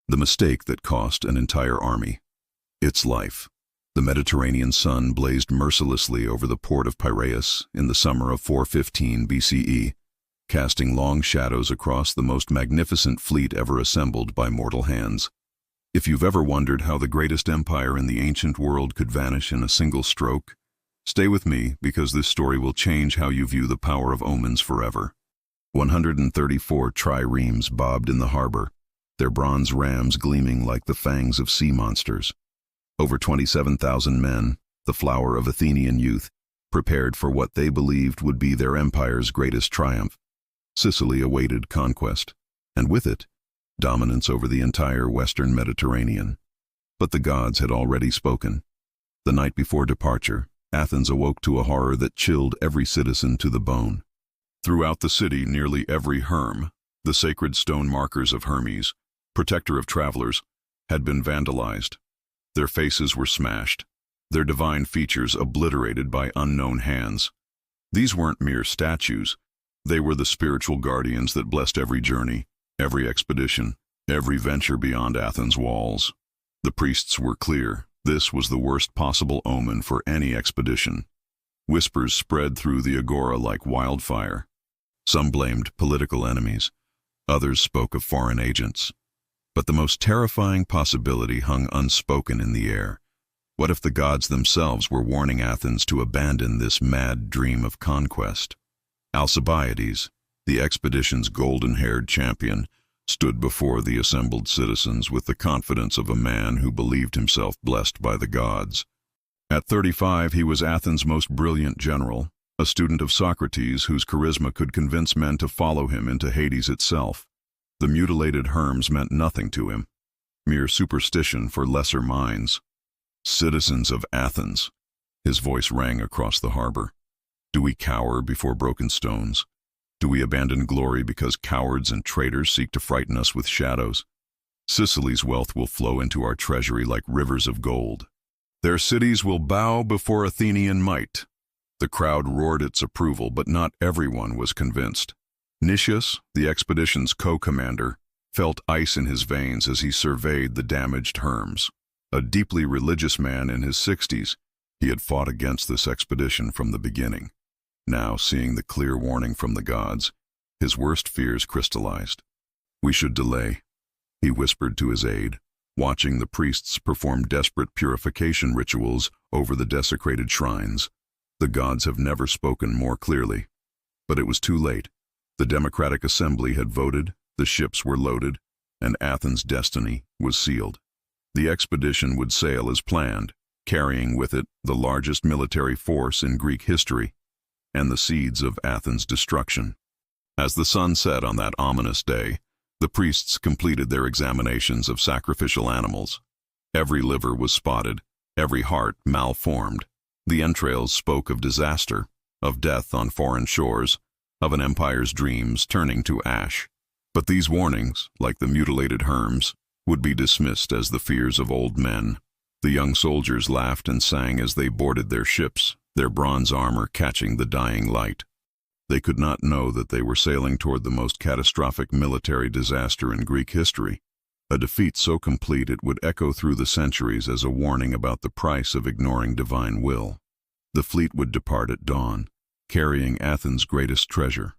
The mistake that cost an entire army its life. The Mediterranean sun blazed mercilessly over the port of Piraeus in the summer of 415 BCE, casting long shadows across the most magnificent fleet ever assembled by mortal hands. If you've ever wondered how the greatest empire in the ancient world could vanish in a single stroke, stay with me, because this story will change how you view the power of omens forever. 134 triremes bobbed in the harbor, their bronze rams gleaming like the fangs of sea monsters. Over 27,000 men, the flower of Athenian youth, prepared for what they believed would be their empire's greatest triumph. Sicily awaited conquest, and with it, dominance over the entire western Mediterranean. But the gods had already spoken. The night before departure, Athens awoke to a horror that chilled every citizen to the bone. Throughout the city, nearly every herm, the sacred stone markers of Hermes, protector of travelers, had been vandalized. Their faces were smashed, their divine features obliterated by unknown hands. These weren't mere statues. They were the spiritual guardians that blessed every journey, every expedition, every venture beyond Athens' walls. The priests were clear. This was the worst possible omen for any expedition. Whispers spread through the agora like wildfire. Some blamed political enemies. Others spoke of foreign agents. But the most terrifying possibility hung unspoken in the air. What if the gods themselves were warning Athens to abandon this mad dream of conquest? Alcibiades, the expedition's golden-haired champion, stood before the assembled citizens with the confidence of a man who believed himself blessed by the gods. At 35, he was Athens' most brilliant general, a student of Socrates whose charisma could convince men to follow him into Hades itself. The mutilated herms meant nothing to him, mere superstition for lesser minds. Citizens of Athens, his voice rang across the harbor. Do we cower before broken stones? Do we abandon glory because cowards and traitors seek to frighten us with shadows? Sicily's wealth will flow into our treasury like rivers of gold. Their cities will bow before Athenian might. The crowd roared its approval, but not everyone was convinced. Nicias, the expedition's co-commander, felt ice in his veins as he surveyed the damaged herms. A deeply religious man in his 60s, he had fought against this expedition from the beginning. Now, seeing the clear warning from the gods, his worst fears crystallized. We should delay, he whispered to his aide, watching the priests perform desperate purification rituals over the desecrated shrines. The gods have never spoken more clearly. But it was too late. The Democratic Assembly had voted, the ships were loaded, and Athens' destiny was sealed. The expedition would sail as planned, carrying with it the largest military force in Greek history, and the seeds of Athens' destruction. As the sun set on that ominous day, the priests completed their examinations of sacrificial animals. Every liver was spotted, every heart malformed. The entrails spoke of disaster, of death on foreign shores, of an empire's dreams turning to ash. But these warnings, like the mutilated herms, would be dismissed as the fears of old men. The young soldiers laughed and sang as they boarded their ships, their bronze armor catching the dying light. They could not know that they were sailing toward the most catastrophic military disaster in Greek history, a defeat so complete it would echo through the centuries as a warning about the price of ignoring divine will. The fleet would depart at dawn, carrying Athens' greatest treasure,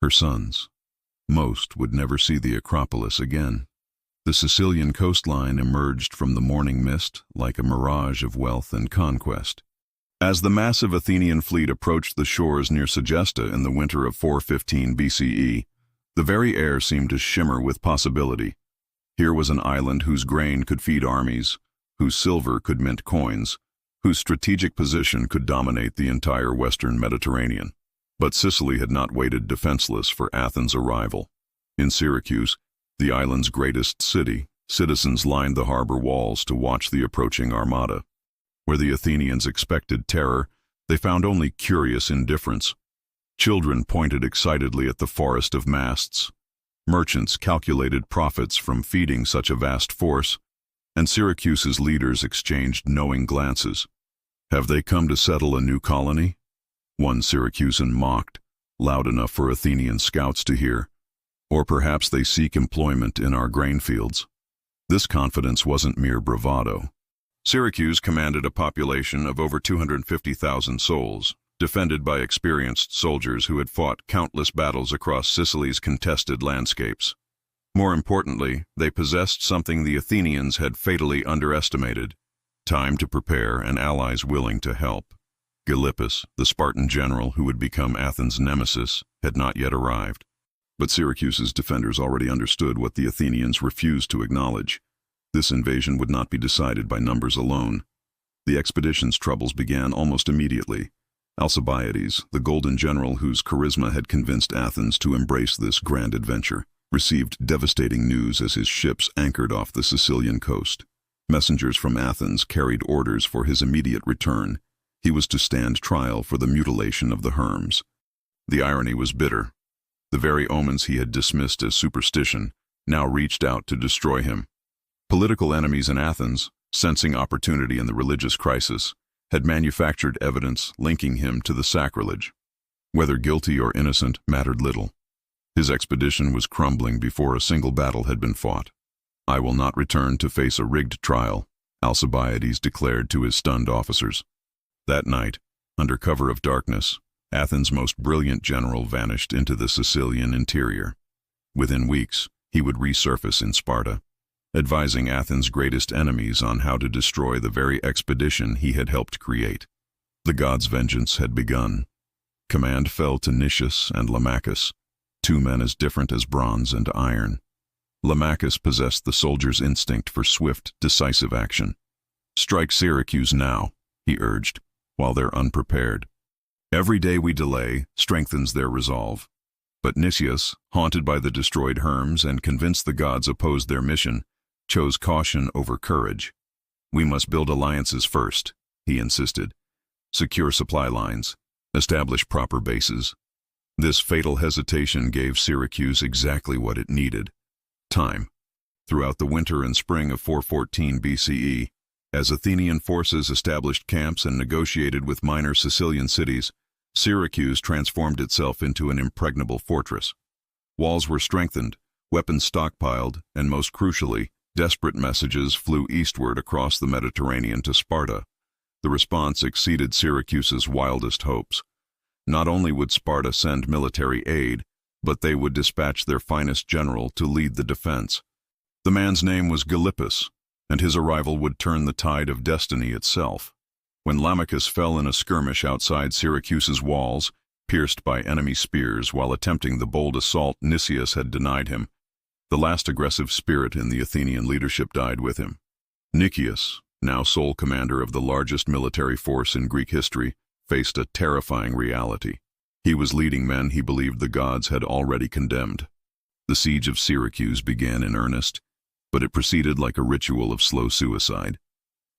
her sons. Most would never see the Acropolis again. The Sicilian coastline emerged from the morning mist like a mirage of wealth and conquest. As the massive Athenian fleet approached the shores near Segesta in the winter of 415 BCE, the very air seemed to shimmer with possibility. Here was an island whose grain could feed armies, whose silver could mint coins, whose strategic position could dominate the entire western Mediterranean. But Sicily had not waited defenseless for Athens' arrival. In Syracuse, the island's greatest city, citizens lined the harbor walls to watch the approaching armada. Where the Athenians expected terror, they found only curious indifference. Children pointed excitedly at the forest of masts. Merchants calculated profits from feeding such a vast force, and Syracuse's leaders exchanged knowing glances. Have they come to settle a new colony? One Syracusan mocked, loud enough for Athenian scouts to hear. Or perhaps they seek employment in our grain fields. This confidence wasn't mere bravado. Syracuse commanded a population of over 250,000 souls, defended by experienced soldiers who had fought countless battles across Sicily's contested landscapes. More importantly, they possessed something the Athenians had fatally underestimated: time to prepare and allies willing to help. Gylippus, the Spartan general who would become Athens' nemesis, had not yet arrived. But Syracuse's defenders already understood what the Athenians refused to acknowledge. This invasion would not be decided by numbers alone. The expedition's troubles began almost immediately. Alcibiades, the golden general whose charisma had convinced Athens to embrace this grand adventure, received devastating news as his ships anchored off the Sicilian coast. Messengers from Athens carried orders for his immediate return. He was to stand trial for the mutilation of the Herms. The irony was bitter. The very omens he had dismissed as superstition now reached out to destroy him. Political enemies in Athens, sensing opportunity in the religious crisis, had manufactured evidence linking him to the sacrilege. Whether guilty or innocent mattered little. His expedition was crumbling before a single battle had been fought. "I will not return to face a rigged trial," Alcibiades declared to his stunned officers. That night, under cover of darkness, Athens' most brilliant general vanished into the Sicilian interior. Within weeks, he would resurface in Sparta, advising Athens' greatest enemies on how to destroy the very expedition he had helped create. The gods' vengeance had begun. Command fell to Nicias and Lamachus, two men as different as bronze and iron. Lamachus possessed the soldier's instinct for swift, decisive action. "Strike Syracuse now," he urged, while they're unprepared. "Every day we delay strengthens their resolve." But Nicias, haunted by the destroyed Herms and convinced the gods opposed their mission, chose caution over courage. "We must build alliances first," he insisted. "Secure supply lines, establish proper bases." This fatal hesitation gave Syracuse exactly what it needed: time. Throughout the winter and spring of 414 BCE, as Athenian forces established camps and negotiated with minor Sicilian cities, Syracuse transformed itself into an impregnable fortress. Walls were strengthened, weapons stockpiled, and most crucially, desperate messages flew eastward across the Mediterranean to Sparta. The response exceeded Syracuse's wildest hopes. Not only would Sparta send military aid, but they would dispatch their finest general to lead the defense. The man's name was Gylippus, and his arrival would turn the tide of destiny itself. When Lamachus fell in a skirmish outside Syracuse's walls, pierced by enemy spears while attempting the bold assault Nicias had denied him, the last aggressive spirit in the Athenian leadership died with him. Nicias, now sole commander of the largest military force in Greek history, faced a terrifying reality. He was leading men he believed the gods had already condemned. The siege of Syracuse began in earnest, but it proceeded like a ritual of slow suicide.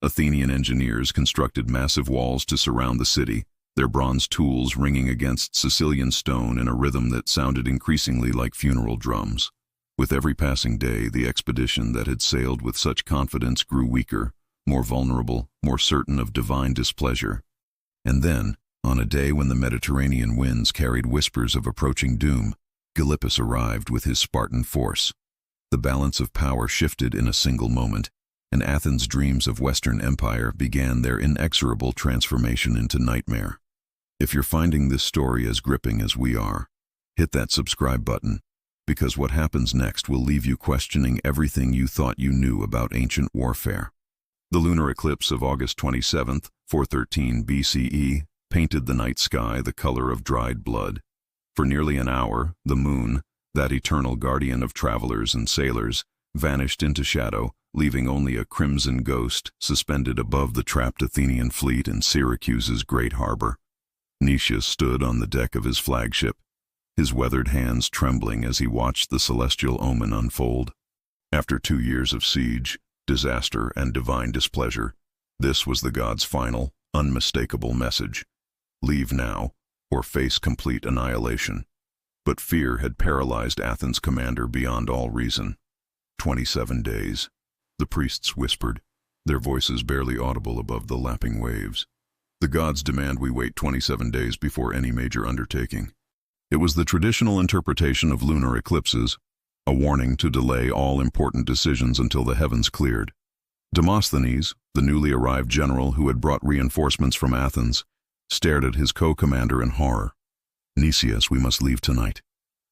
Athenian engineers constructed massive walls to surround the city, their bronze tools ringing against Sicilian stone in a rhythm that sounded increasingly like funeral drums. With every passing day, the expedition that had sailed with such confidence grew weaker, more vulnerable, more certain of divine displeasure. And then, on a day when the Mediterranean winds carried whispers of approaching doom, Gylippus arrived with his Spartan force. The balance of power shifted in a single moment, and Athens' dreams of Western Empire began their inexorable transformation into nightmare. If you're finding this story as gripping as we are, hit that subscribe button, because what happens next will leave you questioning everything you thought you knew about ancient warfare. The lunar eclipse of August 27, 413 BCE, painted the night sky the color of dried blood. For nearly an hour, the moon, that eternal guardian of travelers and sailors, vanished into shadow, leaving only a crimson ghost suspended above the trapped Athenian fleet in Syracuse's great harbor. Nicias stood on the deck of his flagship, his weathered hands trembling as he watched the celestial omen unfold. After 2 years of siege, disaster, and divine displeasure, this was the gods' final, unmistakable message: leave now, or face complete annihilation. But fear had paralyzed Athens' commander beyond all reason. 27 days, the priests whispered, their voices barely audible above the lapping waves. The gods demand we wait 27 days before any major undertaking. It was the traditional interpretation of lunar eclipses, a warning to delay all important decisions until the heavens cleared. Demosthenes, the newly arrived general who had brought reinforcements from Athens, stared at his co-commander in horror. "Nicias, we must leave tonight.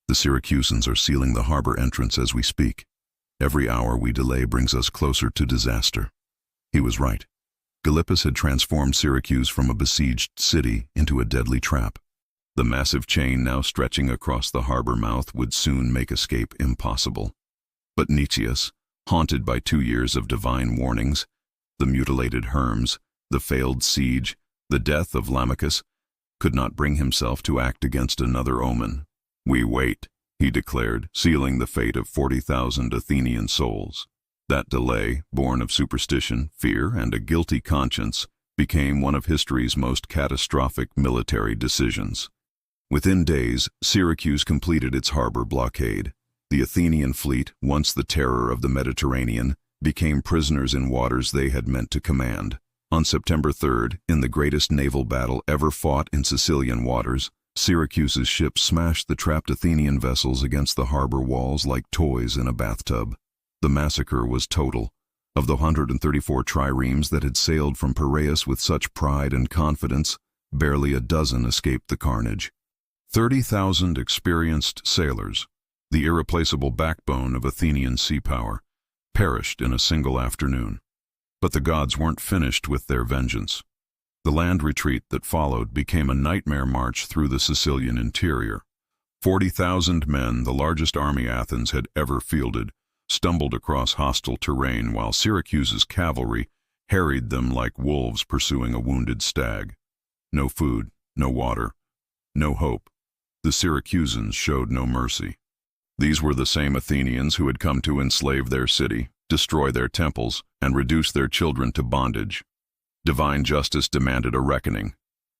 The Syracusans are sealing the harbor entrance as we speak. Every hour we delay brings us closer to disaster." He was right. Gylippus had transformed Syracuse from a besieged city into a deadly trap. The massive chain now stretching across the harbor mouth would soon make escape impossible. But Nicias, haunted by 2 years of divine warnings, the mutilated Hermes, the failed siege, the death of Lamachus, could not bring himself to act against another omen. "We wait," he declared, sealing the fate of 40,000 Athenian souls. That delay, born of superstition, fear, and a guilty conscience, became one of history's most catastrophic military decisions. Within days, Syracuse completed its harbor blockade. The Athenian fleet, once the terror of the Mediterranean, became prisoners in waters they had meant to command. On September 3rd, in the greatest naval battle ever fought in Sicilian waters, Syracuse's ships smashed the trapped Athenian vessels against the harbor walls like toys in a bathtub. The massacre was total. Of the 134 triremes that had sailed from Piraeus with such pride and confidence, barely a dozen escaped the carnage. 30,000 experienced sailors, the irreplaceable backbone of Athenian sea power, perished in a single afternoon. But the gods weren't finished with their vengeance. The land retreat that followed became a nightmare march through the Sicilian interior. 40,000 men, the largest army Athens had ever fielded, stumbled across hostile terrain while Syracuse's cavalry harried them like wolves pursuing a wounded stag. No food, no water, no hope. The Syracusans showed no mercy. These were the same Athenians who had come to enslave their city, destroy their temples, and reduce their children to bondage. Divine justice demanded a reckoning.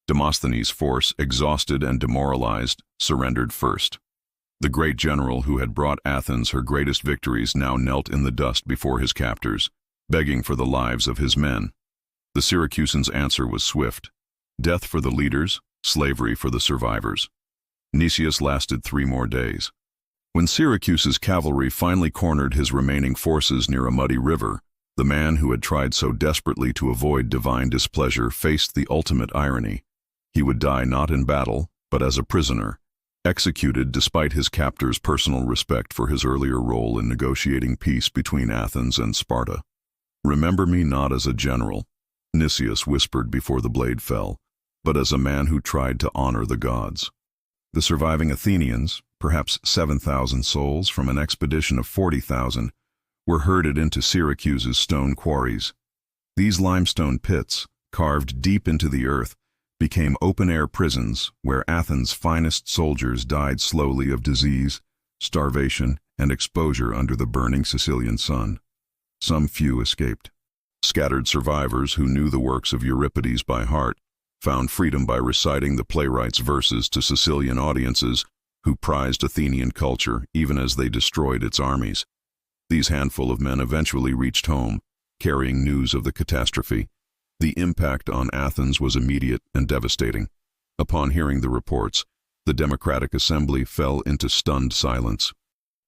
Demosthenes' force, exhausted and demoralized, surrendered first. The great general who had brought Athens her greatest victories now knelt in the dust before his captors, begging for the lives of his men. The Syracusans' answer was swift: death for the leaders, slavery for the survivors. Nicias lasted 3 more days. When Syracuse's cavalry finally cornered his remaining forces near a muddy river, the man who had tried so desperately to avoid divine displeasure faced the ultimate irony. He would die not in battle, but as a prisoner, executed despite his captor's personal respect for his earlier role in negotiating peace between Athens and Sparta. "Remember me not as a general," Nicias whispered before the blade fell, "but as a man who tried to honor the gods." The surviving Athenians, perhaps 7,000 souls from an expedition of 40,000, were herded into Syracuse's stone quarries. These limestone pits, carved deep into the earth, became open-air prisons where Athens' finest soldiers died slowly of disease, starvation, and exposure under the burning Sicilian sun. Some few escaped. Scattered survivors who knew the works of Euripides by heart found freedom by reciting the playwright's verses to Sicilian audiences who prized Athenian culture even as they destroyed its armies. These handful of men eventually reached home, carrying news of the catastrophe. The impact on Athens was immediate and devastating. Upon hearing the reports, the Democratic Assembly fell into stunned silence.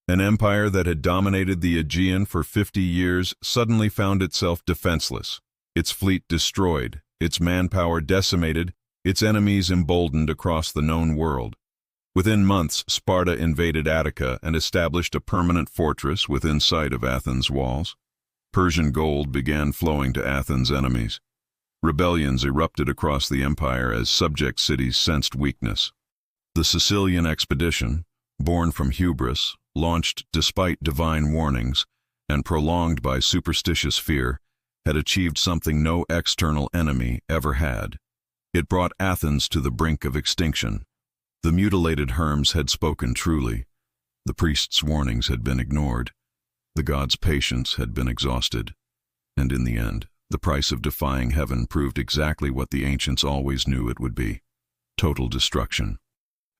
An empire that had dominated the Aegean for 50 years suddenly found itself defenseless, its fleet destroyed, its manpower decimated, its enemies emboldened across the known world. Within months, Sparta invaded Attica and established a permanent fortress within sight of Athens' walls. Persian gold began flowing to Athens' enemies. Rebellions erupted across the empire as subject cities sensed weakness. The Sicilian expedition, born from hubris, launched despite divine warnings, and prolonged by superstitious fear, had achieved something no external enemy ever had. It brought Athens to the brink of extinction. The mutilated Hermes had spoken truly. The priest's warnings had been ignored. The gods' patience had been exhausted. And in the end, the price of defying heaven proved exactly what the ancients always knew it would be: total destruction.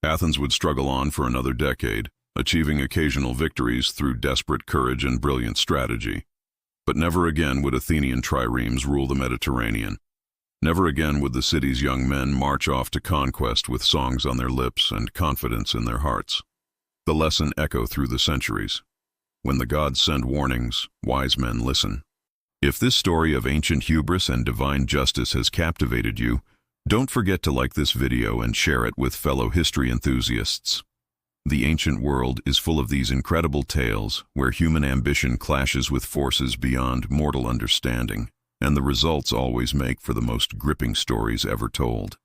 Athens would struggle on for another decade, achieving occasional victories through desperate courage and brilliant strategy. But never again would Athenian triremes rule the Mediterranean. Never again would the city's young men march off to conquest with songs on their lips and confidence in their hearts. The lesson echoed through the centuries. When the gods send warnings, wise men listen. If this story of ancient hubris and divine justice has captivated you, don't forget to like this video and share it with fellow history enthusiasts. The ancient world is full of these incredible tales where human ambition clashes with forces beyond mortal understanding, and the results always make for the most gripping stories ever told.